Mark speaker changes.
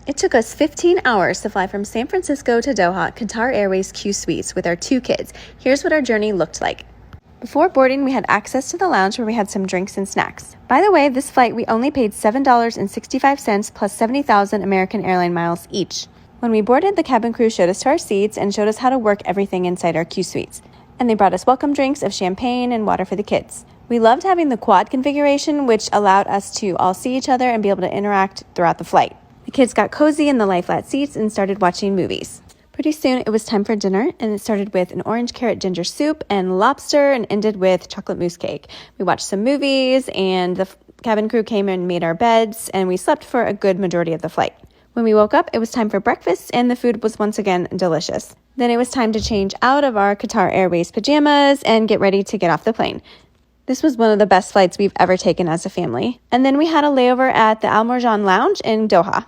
Speaker 1: It took us 15 hours to fly from San Francisco to Doha, Qatar Airways Qsuites with our 2 kids. Here's what our journey looked like. Before boarding, we had access to the lounge where we had some drinks and snacks. By the way, this flight we only paid $7.65 plus 70,000 American airline miles each. When we boarded, the cabin crew showed us to our seats and showed us how to work everything inside our Qsuites. And they brought us welcome drinks of champagne and water for the kids. We loved having the quad configuration, which allowed us to all see each other and be able to interact throughout the flight. The kids got cozy in the lie-flat seats and started watching movies. Pretty soon, it was time for dinner, and it started with an orange carrot ginger soup and lobster and ended with chocolate mousse cake. We watched some movies, and the cabin crew came and made our beds, and we slept for a good majority of the flight. When we woke up, it was time for breakfast, and the food was once again delicious. Then it was time to change out of our Qatar Airways pajamas and get ready to get off the plane. This was one of the best flights we've ever taken as a family. And then we had a layover at the Al Marjan Lounge in Doha.